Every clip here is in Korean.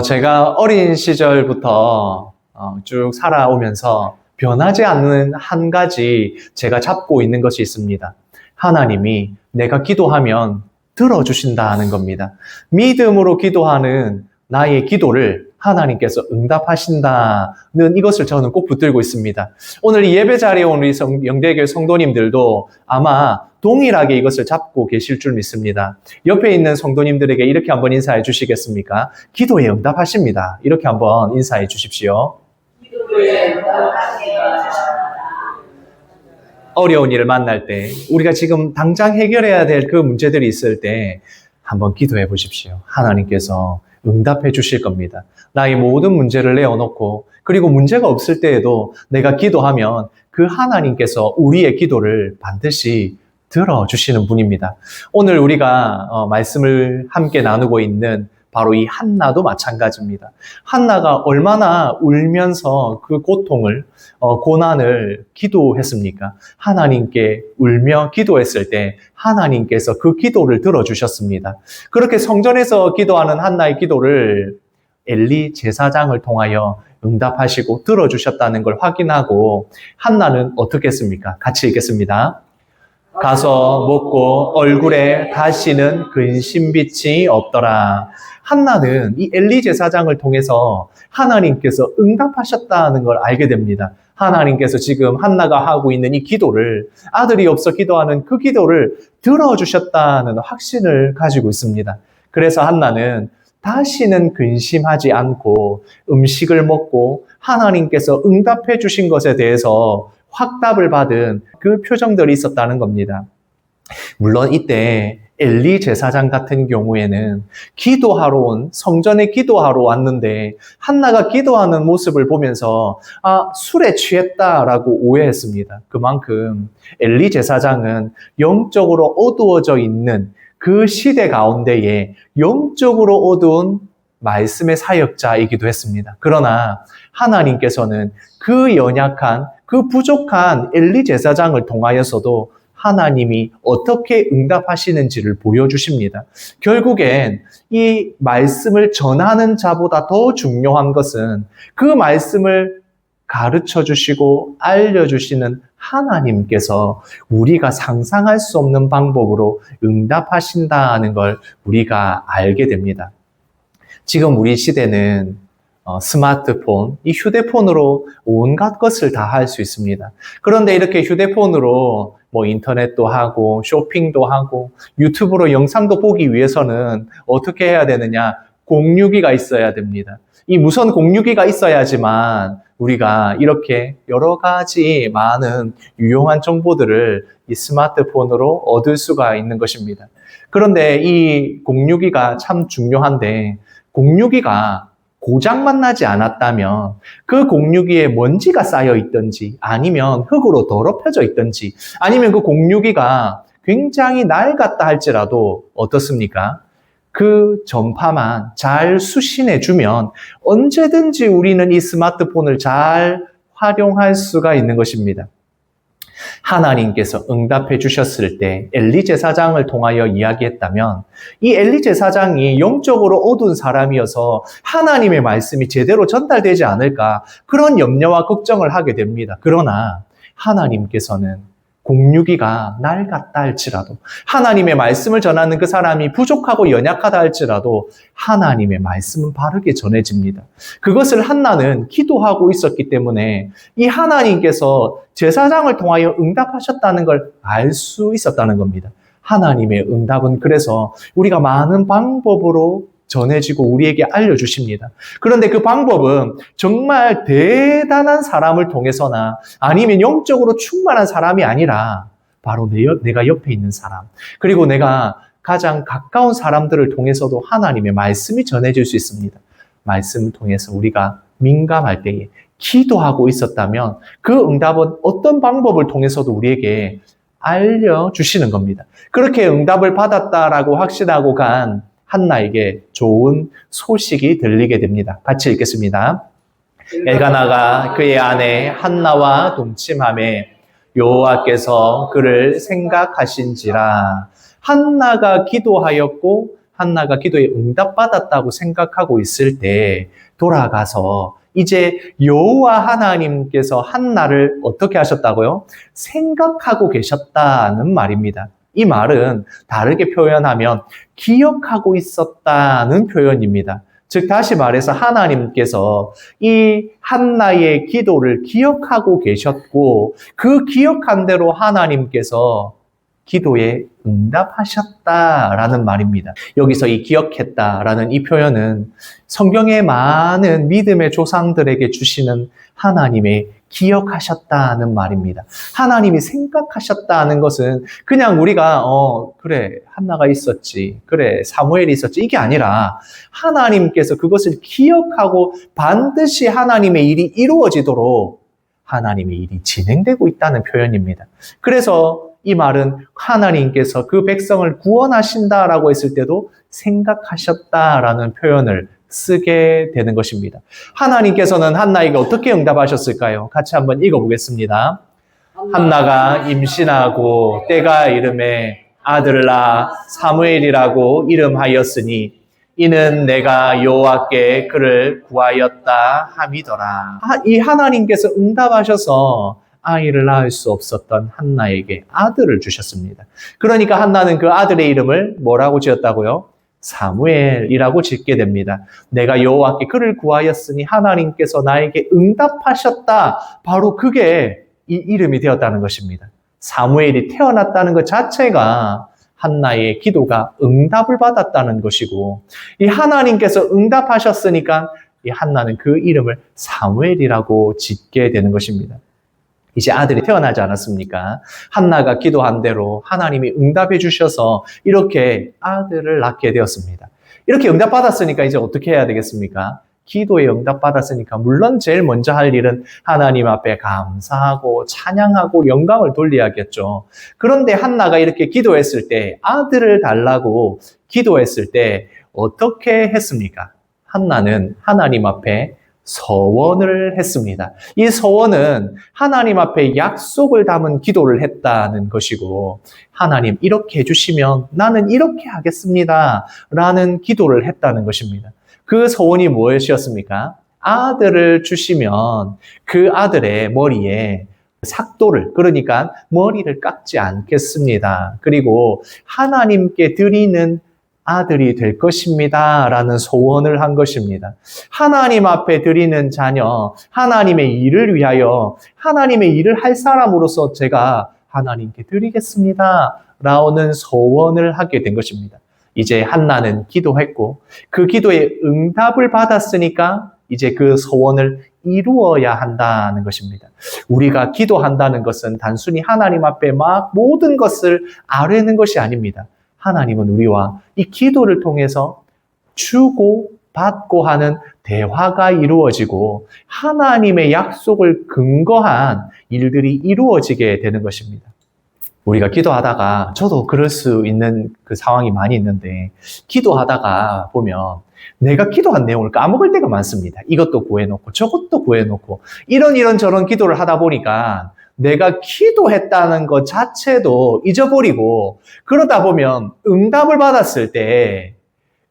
제가 어린 시절부터 쭉 살아오면서 변하지 않는 한 가지 제가 잡고 있는 것이 있습니다. 하나님이 내가 기도하면 들어주신다는 겁니다. 믿음으로 기도하는 나의 기도를 하나님께서 응답하신다는 이것을 저는 꼭 붙들고 있습니다. 오늘 이 예배 자리에 온 우리 영대교회 성도님들도 아마 동일하게 이것을 잡고 계실 줄 믿습니다. 옆에 있는 성도님들에게 이렇게 한번 인사해 주시겠습니까? 기도에 응답하십니다. 이렇게 한번 인사해 주십시오. 기도에 응답하십니다. 어려운 일을 만날 때, 우리가 지금 당장 해결해야 될 그 문제들이 있을 때 한번 기도해 보십시오. 하나님께서 응답해 주실 겁니다. 나의 모든 문제를 내어놓고, 그리고 문제가 없을 때에도 내가 기도하면 그 하나님께서 우리의 기도를 반드시 들어주시는 분입니다. 오늘 우리가 말씀을 함께 나누고 있는 바로 이 한나도 마찬가지입니다. 한나가 얼마나 울면서 그 고통을, 고난을 기도했습니까? 하나님께 울며 기도했을 때 하나님께서 그 기도를 들어주셨습니다. 그렇게 성전에서 기도하는 한나의 기도를 엘리 제사장을 통하여 응답하시고 들어주셨다는 걸 확인하고 한나는 어떻게 했습니까? 같이 읽겠습니다. 가서 먹고 얼굴에 다시는 근심빛이 없더라. 한나는 이 엘리 제사장을 통해서 하나님께서 응답하셨다는 걸 알게 됩니다. 하나님께서 지금 한나가 하고 있는 이 기도를, 아들이 없어 기도하는 그 기도를 들어주셨다는 확신을 가지고 있습니다. 그래서 한나는 다시는 근심하지 않고 음식을 먹고 하나님께서 응답해 주신 것에 대해서 확답을 받은 그 표정들이 있었다는 겁니다. 물론 이때 엘리 제사장 같은 경우에는 성전에 기도하러 왔는데 한나가 기도하는 모습을 보면서 술에 취했다라고 오해했습니다. 그만큼 엘리 제사장은 영적으로 어두워져 있는 그 시대 가운데에 영적으로 어두운 말씀의 사역자이기도 했습니다. 그러나 하나님께서는 그 연약한, 그 부족한 엘리 제사장을 통하여서도 하나님이 어떻게 응답하시는지를 보여주십니다. 결국엔 이 말씀을 전하는 자보다 더 중요한 것은 그 말씀을 가르쳐 주시고 알려주시는 하나님께서 우리가 상상할 수 없는 방법으로 응답하신다는 걸 우리가 알게 됩니다. 지금 우리 시대는 스마트폰, 이 휴대폰으로 온갖 것을 다 할 수 있습니다. 그런데 이렇게 휴대폰으로 인터넷도 하고 쇼핑도 하고 유튜브로 영상도 보기 위해서는 어떻게 해야 되느냐? 공유기가 있어야 됩니다. 이 무선 공유기가 있어야지만 우리가 이렇게 여러 가지 많은 유용한 정보들을 이 스마트폰으로 얻을 수가 있는 것입니다. 그런데 이 공유기가 참 중요한데 공유기가 고장만 나지 않았다면 그 공유기에 먼지가 쌓여 있든지 아니면 흙으로 더럽혀져 있든지 아니면 그 공유기가 굉장히 낡았다 할지라도 어떻습니까? 그 전파만 잘 수신해주면 언제든지 우리는 이 스마트폰을 잘 활용할 수가 있는 것입니다. 하나님께서 응답해 주셨을 때 엘리 제사장을 통하여 이야기했다면 이 엘리 제사장이 영적으로 어두운 사람이어서 하나님의 말씀이 제대로 전달되지 않을까 그런 염려와 걱정을 하게 됩니다. 그러나 하나님께서는 공유기가 낡았다 할지라도 하나님의 말씀을 전하는 그 사람이 부족하고 연약하다 할지라도 하나님의 말씀은 바르게 전해집니다. 그것을 한나는 기도하고 있었기 때문에 이 하나님께서 제사장을 통하여 응답하셨다는 걸 알 수 있었다는 겁니다. 하나님의 응답은 그래서 우리가 많은 방법으로 전해지고 우리에게 알려주십니다. 그런데 그 방법은 정말 대단한 사람을 통해서나 아니면 영적으로 충만한 사람이 아니라 바로 내가 옆에 있는 사람, 그리고 내가 가장 가까운 사람들을 통해서도 하나님의 말씀이 전해질 수 있습니다. 말씀을 통해서 우리가 민감할 때에 기도하고 있었다면 그 응답은 어떤 방법을 통해서도 우리에게 알려주시는 겁니다. 그렇게 응답을 받았다라고 확신하고 간 한나에게 좋은 소식이 들리게 됩니다. 같이 읽겠습니다. 엘가나가 그의 아내 한나와 동침하매 여호와께서 그를 생각하신지라. 한나가 기도하였고 한나가 기도에 응답받았다고 생각하고 있을 때 돌아가서 이제 여호와 하나님께서 한나를 어떻게 하셨다고요? 생각하고 계셨다는 말입니다. 이 말은 다르게 표현하면 기억하고 있었다는 표현입니다. 즉 다시 말해서 하나님께서 이 한나의 기도를 기억하고 계셨고 그 기억한 대로 하나님께서 기도에 응답하셨다라는 말입니다. 여기서 이 기억했다라는 이 표현은 성경의 많은 믿음의 조상들에게 주시는 하나님의 기억하셨다는 말입니다. 하나님이 생각하셨다는 것은 그냥 우리가 그래 한나가 있었지, 그래 사무엘이 있었지 이게 아니라 하나님께서 그것을 기억하고 반드시 하나님의 일이 이루어지도록 하나님의 일이 진행되고 있다는 표현입니다. 그래서 이 말은 하나님께서 그 백성을 구원하신다라고 했을 때도 생각하셨다라는 표현을 쓰게 되는 것입니다. 하나님께서는 한나에게 어떻게 응답하셨을까요? 같이 한번 읽어보겠습니다. 한나가 임신하고 때가 이름에 아들을 낳아 사무엘이라고 이름하였으니 이는 내가 여호와께 그를 구하였다 함이더라. 이 하나님께서 응답하셔서 아이를 낳을 수 없었던 한나에게 아들을 주셨습니다. 그러니까 한나는 그 아들의 이름을 뭐라고 지었다고요? 사무엘이라고 짓게 됩니다. 내가 여호와께 그를 구하였으니 하나님께서 나에게 응답하셨다. 바로 그게 이 이름이 되었다는 것입니다. 사무엘이 태어났다는 것 자체가 한나의 기도가 응답을 받았다는 것이고 이 하나님께서 응답하셨으니까 이 한나는 그 이름을 사무엘이라고 짓게 되는 것입니다. 이제 아들이 태어나지 않았습니까? 한나가 기도한 대로 하나님이 응답해 주셔서 이렇게 아들을 낳게 되었습니다. 이렇게 응답받았으니까 이제 어떻게 해야 되겠습니까? 기도에 응답받았으니까 물론 제일 먼저 할 일은 하나님 앞에 감사하고 찬양하고 영광을 돌려야겠죠. 그런데 한나가 이렇게 기도했을 때 아들을 달라고 기도했을 때 어떻게 했습니까? 한나는 하나님 앞에 서원을 했습니다. 이 서원은 하나님 앞에 약속을 담은 기도를 했다는 것이고 하나님 이렇게 해주시면 나는 이렇게 하겠습니다 라는 기도를 했다는 것입니다. 그 서원이 무엇이었습니까? 아들을 주시면 그 아들의 머리에 삭도를 그러니까 머리를 깎지 않겠습니다. 그리고 하나님께 드리는 아들이 될 것입니다 라는 소원을 한 것입니다. 하나님 앞에 드리는 자녀, 하나님의 일을 위하여 하나님의 일을 할 사람으로서 제가 하나님께 드리겠습니다 라는 소원을 하게 된 것입니다. 이제 한나는 기도했고 그 기도에 응답을 받았으니까 이제 그 소원을 이루어야 한다는 것입니다. 우리가 기도한다는 것은 단순히 하나님 앞에 막 모든 것을 아뢰는 것이 아닙니다. 하나님은 우리와 이 기도를 통해서 주고 받고 하는 대화가 이루어지고 하나님의 약속을 근거한 일들이 이루어지게 되는 것입니다. 우리가 기도하다가 저도 그럴 수 있는 그 상황이 많이 있는데 기도하다가 보면 내가 기도한 내용을 까먹을 때가 많습니다. 이것도 구해놓고 저것도 구해놓고 이런 저런 기도를 하다 보니까 내가 기도했다는 것 자체도 잊어버리고 그러다 보면 응답을 받았을 때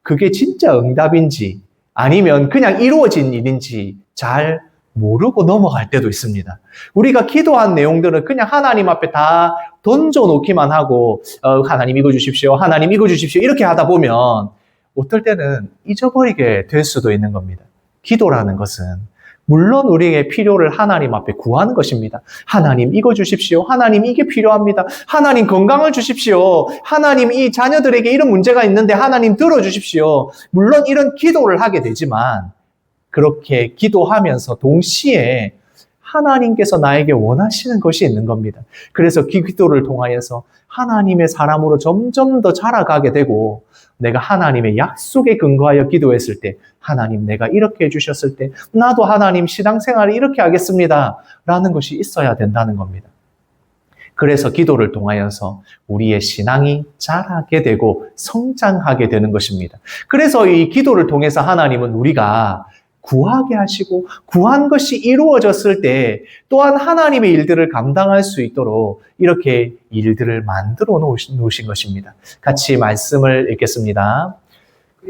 그게 진짜 응답인지 아니면 그냥 이루어진 일인지 잘 모르고 넘어갈 때도 있습니다. 우리가 기도한 내용들은 그냥 하나님 앞에 다 던져놓기만 하고 하나님 이거 주십시오, 하나님 이거 주십시오 이렇게 하다 보면 어떨 때는 잊어버리게 될 수도 있는 겁니다. 기도라는 것은 물론 우리의 필요를 하나님 앞에 구하는 것입니다. 하나님 이거 주십시오. 하나님 이게 필요합니다. 하나님 건강을 주십시오. 하나님 이 자녀들에게 이런 문제가 있는데 하나님 들어주십시오. 물론 이런 기도를 하게 되지만 그렇게 기도하면서 동시에 하나님께서 나에게 원하시는 것이 있는 겁니다. 그래서 그 기도를 통하여서 하나님의 사람으로 점점 더 자라가게 되고 내가 하나님의 약속에 근거하여 기도했을 때 하나님 내가 이렇게 해주셨을 때 나도 하나님 신앙생활을 이렇게 하겠습니다 라는 것이 있어야 된다는 겁니다. 그래서 기도를 통하여서 우리의 신앙이 자라게 되고 성장하게 되는 것입니다. 그래서 이 기도를 통해서 하나님은 우리가 구하게 하시고 구한 것이 이루어졌을 때 또한 하나님의 일들을 감당할 수 있도록 이렇게 일들을 만들어 놓으신 것입니다. 같이 말씀을 읽겠습니다.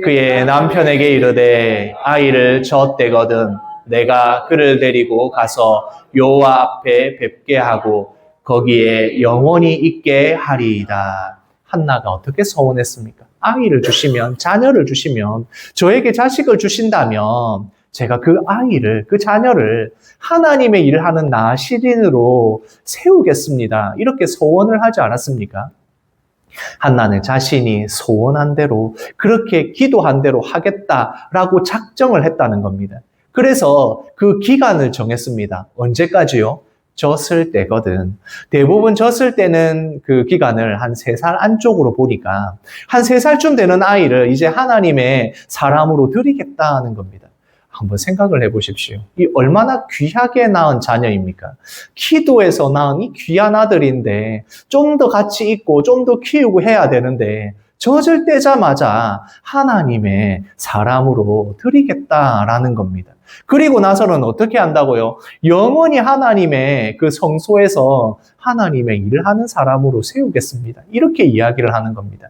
그의 남편에게 이르되 아이를 젖대거든 내가 그를 데리고 가서 여호와 앞에 뵙게 하고 거기에 영원히 있게 하리이다. 한나가 어떻게 소원했습니까? 아이를 주시면, 자녀를 주시면, 저에게 자식을 주신다면 제가 그 아이를, 그 자녀를 하나님의 일을 하는 나시린으로 세우겠습니다. 이렇게 소원을 하지 않았습니까? 한나는 자신이 소원한 대로 그렇게 기도한 대로 하겠다라고 작정을 했다는 겁니다. 그래서 그 기간을 정했습니다. 언제까지요? 젖을 때거든. 대부분 젖을 때는 그 기간을 한 3살 안쪽으로 보니까 한 3살쯤 되는 아이를 이제 하나님의 사람으로 드리겠다는 겁니다. 한번 생각을 해보십시오. 이 얼마나 귀하게 낳은 자녀입니까? 기도해서 낳은 이 귀한 아들인데 좀 더 같이 있고 좀 더 키우고 해야 되는데 젖을 떼자마자 하나님의 사람으로 드리겠다라는 겁니다. 그리고 나서는 어떻게 한다고요? 영원히 하나님의 그 성소에서 하나님의 일을 하는 사람으로 세우겠습니다. 이렇게 이야기를 하는 겁니다.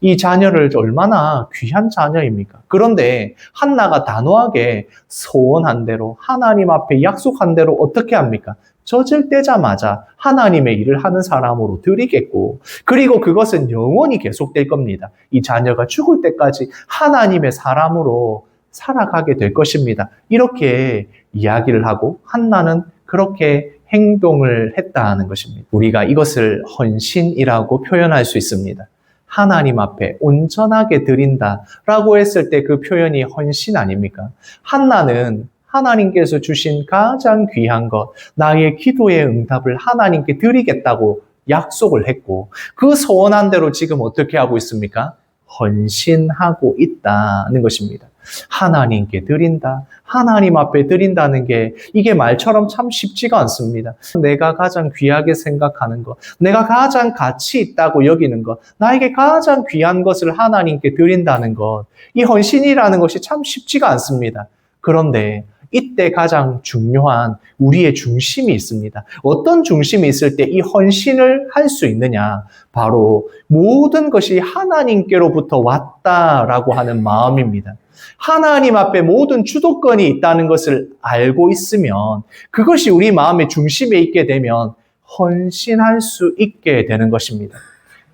이 자녀를 얼마나 귀한 자녀입니까? 그런데 한나가 단호하게 소원한 대로 하나님 앞에 약속한 대로 어떻게 합니까? 젖을 떼자마자 하나님의 일을 하는 사람으로 드리겠고 그리고 그것은 영원히 계속될 겁니다. 이 자녀가 죽을 때까지 하나님의 사람으로 살아가게 될 것입니다. 이렇게 이야기를 하고 한나는 그렇게 행동을 했다는 것입니다. 우리가 이것을 헌신이라고 표현할 수 있습니다. 하나님 앞에 온전하게 드린다라고 했을 때 그 표현이 헌신 아닙니까? 한나는 하나님께서 주신 가장 귀한 것, 나의 기도의 응답을 하나님께 드리겠다고 약속을 했고 그 소원한 대로 지금 어떻게 하고 있습니까? 헌신하고 있다는 것입니다. 하나님께 드린다, 하나님 앞에 드린다는 게 이게 말처럼 참 쉽지가 않습니다. 내가 가장 귀하게 생각하는 것, 내가 가장 가치 있다고 여기는 것, 나에게 가장 귀한 것을 하나님께 드린다는 것, 이 헌신이라는 것이 참 쉽지가 않습니다. 그런데 이때 가장 중요한 우리의 중심이 있습니다. 어떤 중심이 있을 때 이 헌신을 할 수 있느냐? 바로 모든 것이 하나님께로부터 왔다라고 하는 마음입니다. 하나님 앞에 모든 주도권이 있다는 것을 알고 있으면 그것이 우리 마음의 중심에 있게 되면 헌신할 수 있게 되는 것입니다.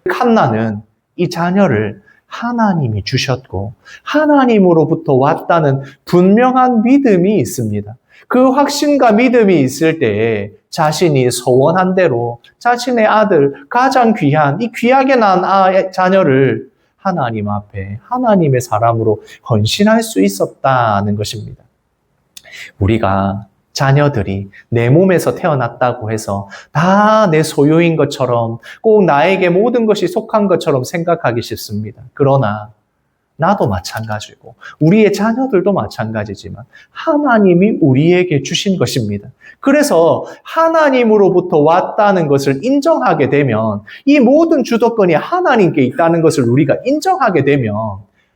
한나는 이 자녀를 하나님이 주셨고 하나님으로부터 왔다는 분명한 믿음이 있습니다. 그 확신과 믿음이 있을 때에 자신이 소원한 대로 자신의 아들, 가장 귀한 이 귀하게 낳은 자녀를 하나님 앞에 하나님의 사람으로 헌신할 수 있었다는 것입니다. 우리가 자녀들이 내 몸에서 태어났다고 해서 다 내 소유인 것처럼 꼭 나에게 모든 것이 속한 것처럼 생각하기 쉽습니다. 그러나 나도 마찬가지고 우리의 자녀들도 마찬가지지만 하나님이 우리에게 주신 것입니다. 그래서 하나님으로부터 왔다는 것을 인정하게 되면 이 모든 주도권이 하나님께 있다는 것을 우리가 인정하게 되면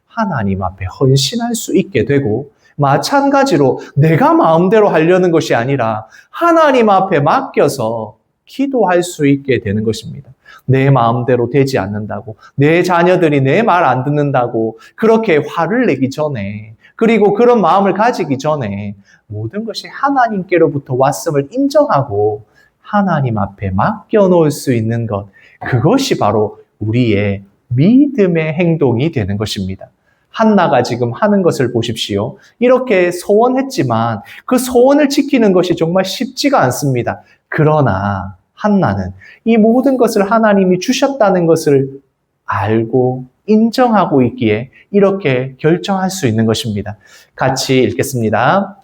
하나님 앞에 헌신할 수 있게 되고 마찬가지로 내가 마음대로 하려는 것이 아니라 하나님 앞에 맡겨서 기도할 수 있게 되는 것입니다. 내 마음대로 되지 않는다고, 내 자녀들이 내 말 안 듣는다고 그렇게 화를 내기 전에, 그리고 그런 마음을 가지기 전에 모든 것이 하나님께로부터 왔음을 인정하고 하나님 앞에 맡겨놓을 수 있는 것, 그것이 바로 우리의 믿음의 행동이 되는 것입니다. 한나가 지금 하는 것을 보십시오. 이렇게 소원했지만 그 소원을 지키는 것이 정말 쉽지가 않습니다. 그러나 한나는 이 모든 것을 하나님이 주셨다는 것을 알고 인정하고 있기에 이렇게 결정할 수 있는 것입니다. 같이 읽겠습니다.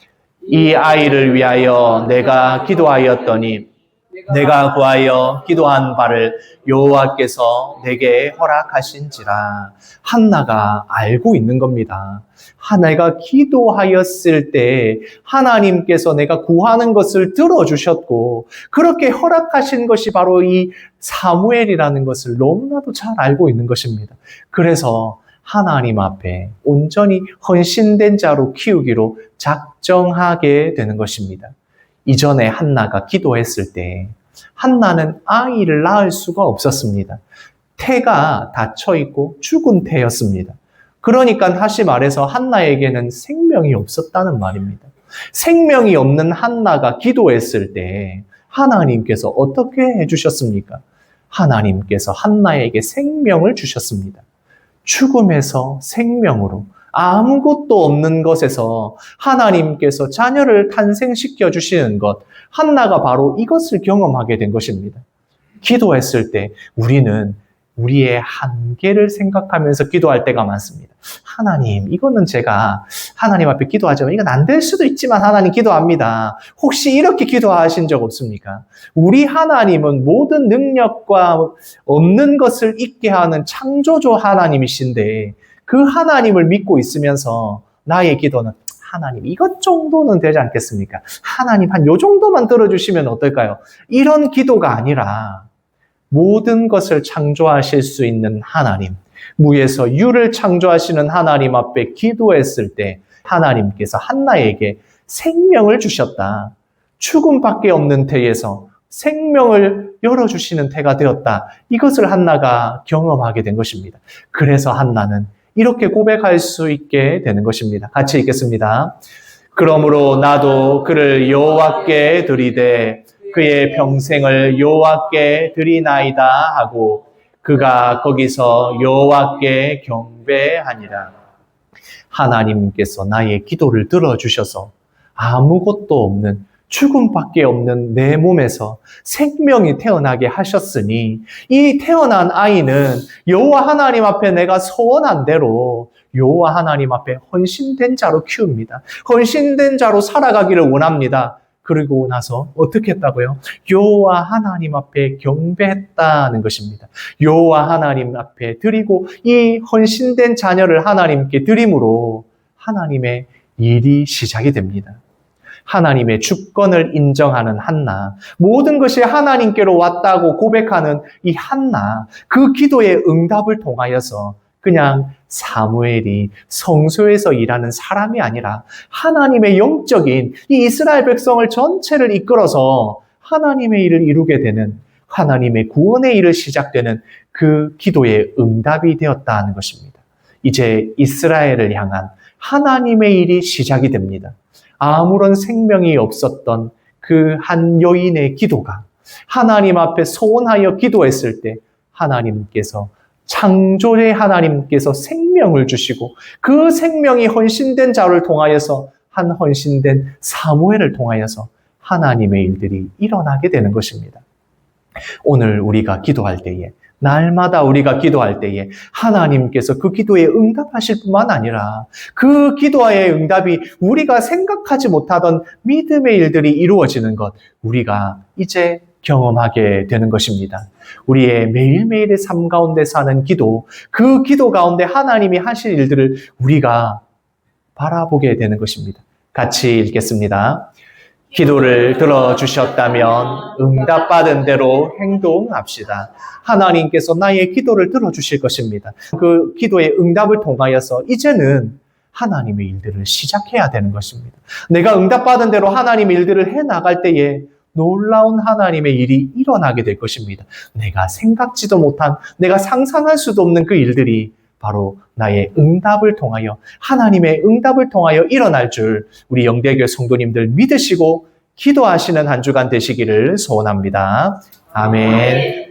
이 아이를 위하여 내가 기도하였더니 내가 구하여 기도한 바를 여호와께서 내게 허락하신지라. 한나가 알고 있는 겁니다. 내가 기도하였을 때 하나님께서 내가 구하는 것을 들어주셨고 그렇게 허락하신 것이 바로 이 사무엘이라는 것을 너무나도 잘 알고 있는 것입니다. 그래서 하나님 앞에 온전히 헌신된 자로 키우기로 작정하게 되는 것입니다. 이전에 한나가 기도했을 때 한나는 아이를 낳을 수가 없었습니다. 태가 닫혀 있고 죽은 태였습니다. 그러니까 다시 말해서 한나에게는 생명이 없었다는 말입니다. 생명이 없는 한나가 기도했을 때 하나님께서 어떻게 해주셨습니까? 하나님께서 한나에게 생명을 주셨습니다. 죽음에서 생명으로, 아무것도 없는 것에서 하나님께서 자녀를 탄생시켜 주시는 것, 한나가 바로 이것을 경험하게 된 것입니다. 기도했을 때 우리는 우리의 한계를 생각하면서 기도할 때가 많습니다. 하나님, 이거는 제가 하나님 앞에 기도하지만 이건 안 될 수도 있지만 하나님 기도합니다. 혹시 이렇게 기도하신 적 없습니까? 우리 하나님은 모든 능력과 없는 것을 있게 하는 창조주 하나님이신데 그 하나님을 믿고 있으면서 나의 기도는 하나님, 이것 정도는 되지 않겠습니까? 하나님, 한 요 정도만 들어주시면 어떨까요? 이런 기도가 아니라 모든 것을 창조하실 수 있는 하나님, 무에서 유를 창조하시는 하나님 앞에 기도했을 때 하나님께서 한나에게 생명을 주셨다. 죽음밖에 없는 태에서 생명을 열어주시는 태가 되었다. 이것을 한나가 경험하게 된 것입니다. 그래서 한나는 이렇게 고백할 수 있게 되는 것입니다. 같이 읽겠습니다. 그러므로 나도 그를 여호와께 드리되 그의 평생을 여호와께 드리나이다 하고 그가 거기서 여호와께 경배하니라. 하나님께서 나의 기도를 들어주셔서 아무것도 없는 죽음밖에 없는 내 몸에서 생명이 태어나게 하셨으니 이 태어난 아이는 여호와 하나님 앞에 내가 소원한 대로 여호와 하나님 앞에 헌신된 자로 키웁니다. 헌신된 자로 살아가기를 원합니다. 그리고 나서 어떻게 했다고요? 여호와 하나님 앞에 경배했다는 것입니다. 여호와 하나님 앞에 드리고 이 헌신된 자녀를 하나님께 드림으로 하나님의 일이 시작이 됩니다. 하나님의 주권을 인정하는 한나, 모든 것이 하나님께로 왔다고 고백하는 이 한나, 그 기도의 응답을 통하여서 그냥 사무엘이 성소에서 일하는 사람이 아니라 하나님의 영적인 이 이스라엘 백성을 전체를 이끌어서 하나님의 일을 이루게 되는, 하나님의 구원의 일을 시작되는 그 기도의 응답이 되었다는 것입니다. 이제 이스라엘을 향한 하나님의 일이 시작이 됩니다. 아무런 생명이 없었던 그 한 여인의 기도가 하나님 앞에 소원하여 기도했을 때 하나님께서, 창조의 하나님께서 생명을 주시고 그 생명이 헌신된 자를 통하여서, 한 헌신된 사무엘을 통하여서 하나님의 일들이 일어나게 되는 것입니다. 오늘 우리가 기도할 때에, 날마다 우리가 기도할 때에 하나님께서 그 기도에 응답하실 뿐만 아니라 그 기도의 응답이 우리가 생각하지 못하던 믿음의 일들이 이루어지는 것, 우리가 이제 경험하게 되는 것입니다. 우리의 매일매일의 삶 가운데 사는 기도, 그 기도 가운데 하나님이 하실 일들을 우리가 바라보게 되는 것입니다. 같이 읽겠습니다. 기도를 들어주셨다면 응답받은 대로 행동합시다. 하나님께서 나의 기도를 들어주실 것입니다. 그 기도의 응답을 통하여서 이제는 하나님의 일들을 시작해야 되는 것입니다. 내가 응답받은 대로 하나님의 일들을 해나갈 때에 놀라운 하나님의 일이 일어나게 될 것입니다. 내가 생각지도 못한, 내가 상상할 수도 없는 그 일들이 바로 나의 응답을 통하여, 하나님의 응답을 통하여 일어날 줄 우리 영대교회 성도님들 믿으시고 기도하시는 한 주간 되시기를 소원합니다. 아멘.